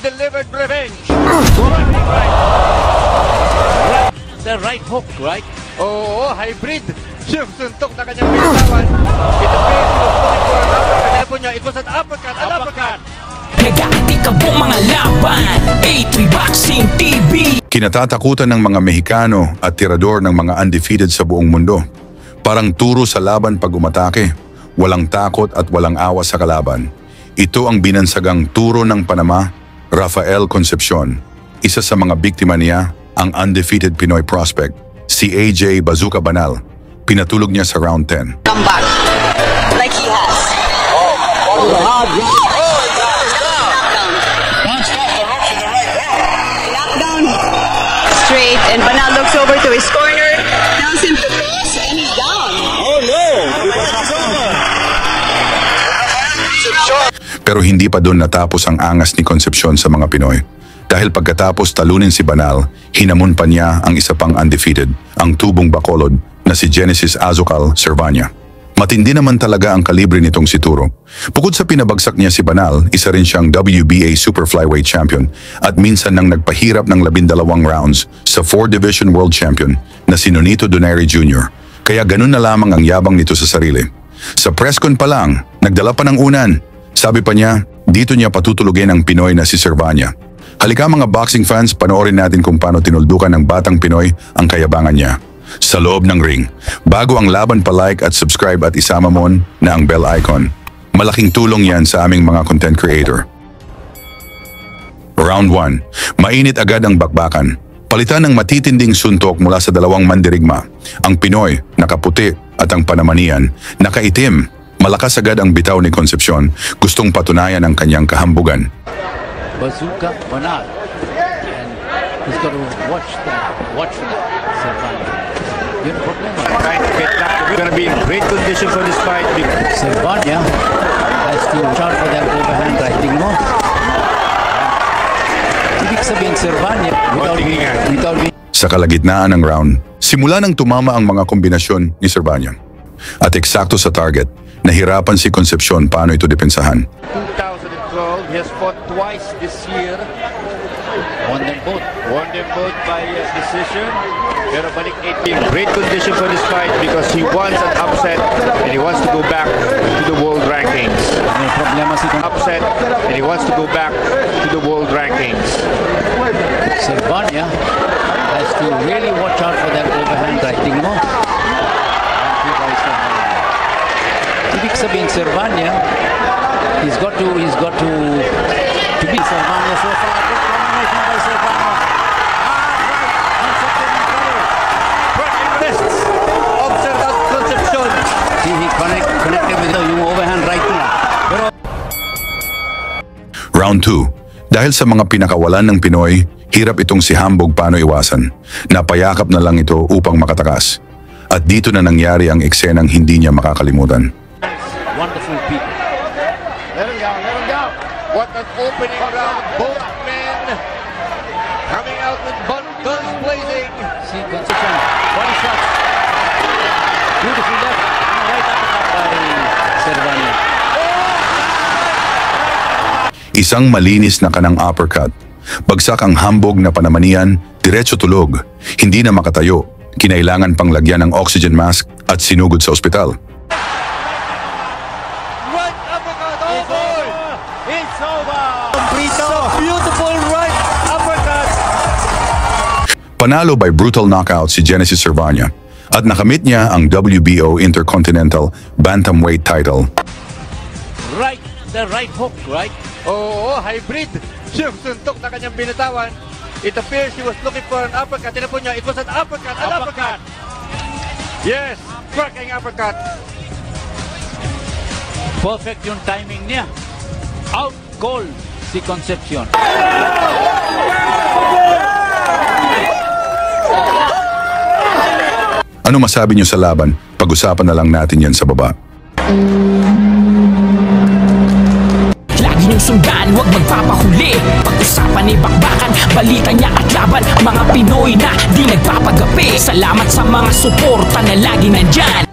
delivered revenge. Right. The right hook, right? Oo, hybrid. Yung suntok na kanyang pinatawan. It appears he was looking for an uppercut. Kaya po niya, it was an uppercut, an uppercut. Nag-aatikabong mga laban, A3 Boxing TV. Kinatatakutan ng mga Mexicano at tirador ng mga undefeated sa buong mundo. Parang turo sa laban pag umatake, walang takot at walang awa sa kalaban. Ito ang binansagang turo ng Panama, Rafael Concepcion. Isa sa mga biktima niya, ang undefeated Pinoy prospect, si AJ Bazooka Banal. Pinatulog niya sa round 10. Come back like he has. Knockdown. Straight, and Banal looks over to his corner, tells him to pass, and he's down. Oh no! Pero hindi pa doon natapos ang angas ni Concepcion sa mga Pinoy. Dahil pagkatapos talunin si Banal, hinamon pa niya ang isa pang undefeated, ang tubong Bacolod na si Genesis Azocal Cervania. Matindi naman talaga ang kalibre nitong si Turo. Bukod sa pinabagsak niya si Banal, isa rin siyang WBA Super Flyweight Champion at minsan nang nagpahirap ng 12 rounds sa 4-division World Champion na si Nonito Donaire Jr. Kaya ganun na lamang ang yabang nito sa sarili. Sa press con pa lang, nagdala pa ng unan. Sabi pa niya, dito niya patutulugin ang Pinoy na si Cervania. Halika mga boxing fans, panoorin natin kung paano tinuldukan ng batang Pinoy ang kayabangan niya. Sa loob ng ring, bago ang laban pa-like at subscribe at isama mo na ang bell icon. Malaking tulong yan sa aming mga content creator. Round 1. Mainit agad ang bakbakan. Palitan ng matitinding suntok mula sa dalawang mandirigma. Ang Pinoy, nakaputi, at ang Panamanian, nakaitim. Malakas agad ang bitaw ni Concepcion, gustong patunayan ang kanyang kahambugan. Bazooka Banal. And he's got to watch that. Cervania. Yun ang problema. Trying to get back. We're going to be in great condition for this fight. Cervania has to charge for that overhand righting mo. Ibig sabihin Cervania without Sa kalagitnaan ng round, simula nang tumama ang mga kombinasyon ni Cervania. At eksakto sa target, nahirapan si Concepcion paano ito depensahan. 2012, he has fought twice this year. Won them both by decision. Pero balik 18. Great condition for this fight because he wants an upset and he wants to go back to the world rankings. May problema si Upset and he wants to go back to the world rankings. Cervania has to really watch out for that overhand righting mo. Ibig sabihin Cervania, he's got to beat Cervania so far. Good combination by Cervania. Observe that Concepcion. See, he connected with yung overhand right niya. Pero Round 2. Dahil sa mga pinakawalan ng Pinoy, hirap itong si Hambog paano iwasan. Napayakap na lang ito upang makatakas. At dito na nangyari ang eksenang hindi niya makakalimutan. wonderful people. Let him go. What an opening round. Both men coming out with guns blazing. See, Concepcion, body shot. Beautiful left. Right uppercut by Cervania. Isang malinis na kanang uppercut. Bagsak ang hambog na Panamanian, diretso tulog. Hindi na makatayo. Kinailangan pang lagyan ng oxygen mask at sinugod sa ospital. Right uppercut. Over. It's over. Completo. Beautiful right uppercut. Panalo by brutal knockout si Genesis Cervania at nakamit niya ang WBO Intercontinental Bantamweight title. Right, the right hook, right? Oo, hybrid. Yung suntok na kanyang binatawan. It appears he was looking for an uppercut. Tignan po niya, it was an uppercut. An uppercut. Yes, cracking uppercut. Perfect yung timing niya. Out goal si Concepcion. Ano masabi niyo sa laban? Pag-usapan na lang natin yan sa baba. Lagi niyong sundan, huwag magpapahuli. Pag-usapan ni bakbakan, balita niya at laban. Mga Pinoy na di nagpapagapi. Salamat sa mga suporta na lagi nandyan.